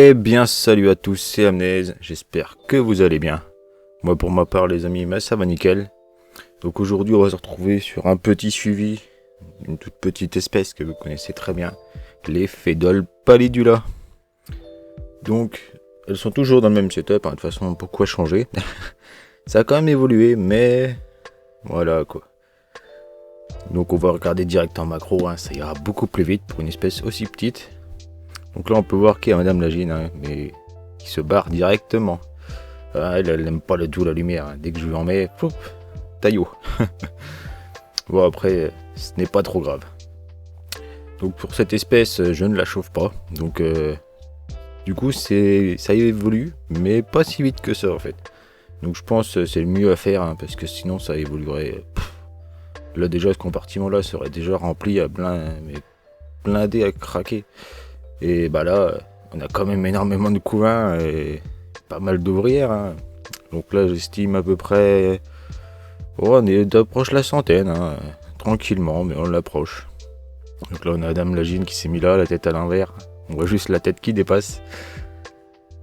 Eh bien, salut à tous, c'est Amnez, j'espère que vous allez bien. Moi, pour ma part, les amis, ça va nickel. Donc aujourd'hui, on va se retrouver sur un petit suivi d'une toute petite espèce que vous connaissez très bien, les Phédoles pallidula. Donc, elles sont toujours dans le même setup, de toute façon, pourquoi changer? Ça a quand même évolué, mais voilà quoi. Donc on va regarder direct en macro, ça ira beaucoup plus vite pour une espèce aussi petite. Donc là, on peut voir qu'il y a Madame Lagine, mais qui se barre directement. Elle n'aime pas le tout la lumière. Dès que je lui en mets, pouf, taillot. Bon, après, ce n'est pas trop grave. Donc pour cette espèce, je ne la chauffe pas. Donc du coup, ça évolue, mais pas si vite que ça en fait. Donc je pense que c'est le mieux à faire, parce que sinon ça évoluerait. Là déjà, ce compartiment-là serait déjà rempli à mais blindé à craquer. Et bah là, on a quand même énormément de couvains et pas mal d'ouvrières. Donc là, j'estime à peu près... Oh, on est approche la centaine, tranquillement, mais on l'approche. Donc là, on a Madame Lagine qui s'est mis là, la tête à l'envers. On voit juste la tête qui dépasse.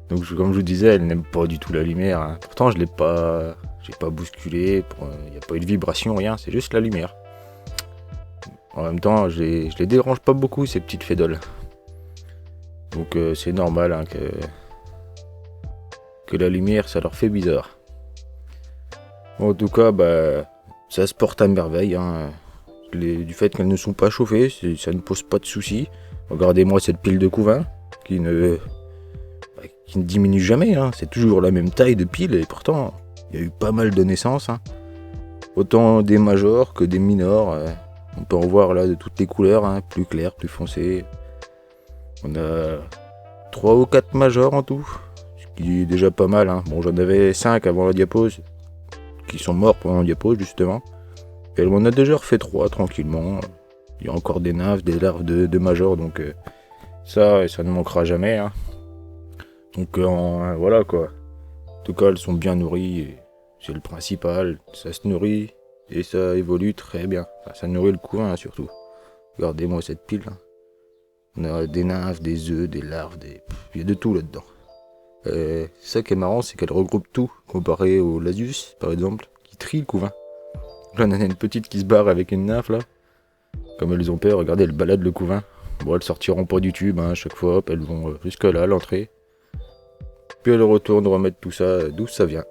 Donc comme je vous disais, elle n'aime pas du tout la lumière. Pourtant, j'ai pas bousculé, il n'y a pas eu de vibration, rien, c'est juste la lumière. En même temps, je les dérange pas beaucoup, ces petites fédoles. Donc c'est normal que la lumière, ça leur fait bizarre. Bon, en tout cas, ça se porte à merveille. Du fait qu'elles ne sont pas chauffées, ça ne pose pas de soucis. Regardez-moi cette pile de couvains qui ne diminue jamais. C'est toujours la même taille de pile et pourtant, il y a eu pas mal de naissances. Autant des majors que des minors. On peut en voir là de toutes les couleurs, plus claires, plus foncées. On a 3 ou 4 majors en tout, ce qui est déjà pas mal. Bon, j'en avais 5 avant la diapose, qui sont morts pendant la diapose justement. Et elle m'en a déjà refait 3 tranquillement. Il y a encore des nymphes, des larves de majors, donc ça ne manquera jamais. Donc voilà quoi. En tout cas, elles sont bien nourries, et c'est le principal. Ça se nourrit et ça évolue très bien. Enfin, ça nourrit le couvain surtout. Regardez-moi cette pile. On a des nymphes, des œufs, des larves, il y a de tout là-dedans. Ça qui est marrant, c'est qu'elle regroupe tout, comparé au Lasius, par exemple, qui trie le couvain. Là, on en a une petite qui se barre avec une nymphe, là. Comme elles ont peur, regardez, elles baladent le couvain. Bon, elles sortiront pas du tube, à chaque fois, hop, elles vont jusque là, à l'entrée. Puis elles retournent remettre tout ça d'où ça vient.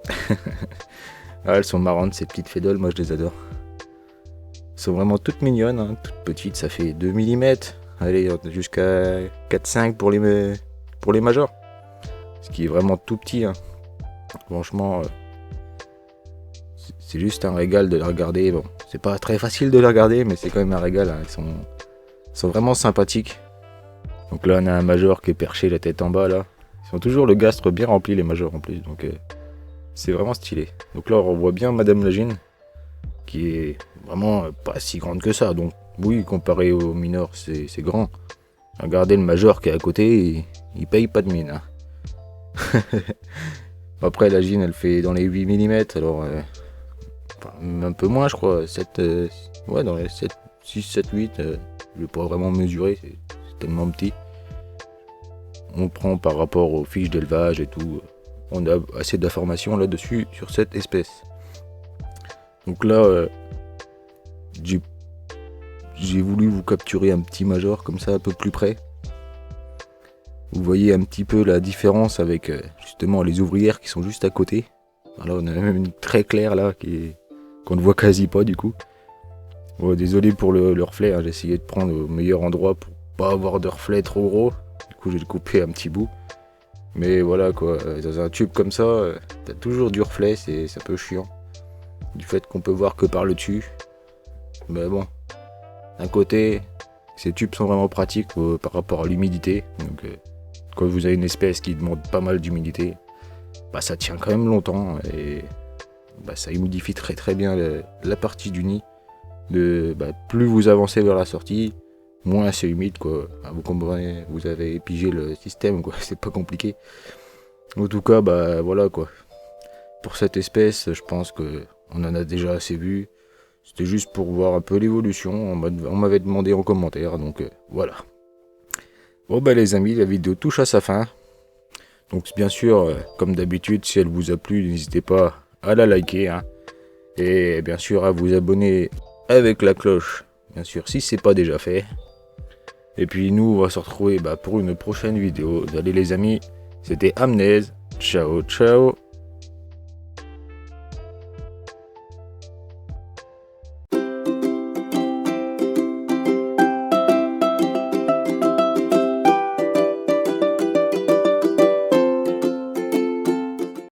Elles sont marrantes, ces petites fédoles, moi je les adore. Elles sont vraiment toutes mignonnes, toutes petites, ça fait 2 mm. Allez, jusqu'à 4-5 pour les majors. Ce qui est vraiment tout petit. Franchement, c'est juste un régal de les regarder. Bon, c'est pas très facile de les regarder, mais c'est quand même un régal. Ils sont vraiment sympathiques. Donc là, on a un major qui est perché, la tête en bas, là. Ils sont toujours le gastre bien rempli, les majors en plus. Donc c'est vraiment stylé. Donc là, on voit bien Madame Lagine, qui est vraiment pas si grande que ça. Donc oui, comparé aux minors, c'est grand. Regardez le major qui est à côté, il paye pas de mine. Après, la gine, elle fait dans les 8 mm, alors un peu moins, je crois. 7, ouais, dans les 7, 6, 7, 8, je vais pas vraiment mesurer, c'est tellement petit. On prend par rapport aux fiches d'élevage et tout. On a assez d'informations là-dessus sur cette espèce. Donc là, j'ai voulu vous capturer un petit major comme ça, un peu plus près. Vous voyez un petit peu la différence avec justement les ouvrières qui sont juste à côté. Alors là, on a même une très claire là qu'on ne voit quasi pas du coup. Bon, désolé pour le reflet, j'ai essayé de prendre au meilleur endroit pour pas avoir de reflet trop gros. Du coup, j'ai coupé un petit bout. Mais voilà quoi, dans un tube comme ça, t'as toujours du reflet, c'est un peu chiant. Du fait qu'on peut voir que par le dessus. Mais bon, d'un côté, ces tubes sont vraiment pratiques par rapport à l'humidité. Donc quand vous avez une espèce qui demande pas mal d'humidité, ça tient quand même longtemps et ça humidifie très très bien la partie du nid. Plus vous avancez vers la sortie, moins c'est humide quoi. Vous comprenez, vous avez pigé le système quoi, c'est pas compliqué. En tout cas voilà quoi. Pour cette espèce, je pense que on en a déjà assez vu. C'était juste pour voir un peu l'évolution. On m'avait demandé en commentaire, donc voilà. Bon les amis, la vidéo touche à sa fin. Donc bien sûr, comme d'habitude, si elle vous a plu, n'hésitez pas à la liker, hein. Et bien sûr à vous abonner avec la cloche, bien sûr si c'est pas déjà fait. Et puis nous on va se retrouver pour une prochaine vidéo. Allez les amis, c'était Amnez, ciao ciao.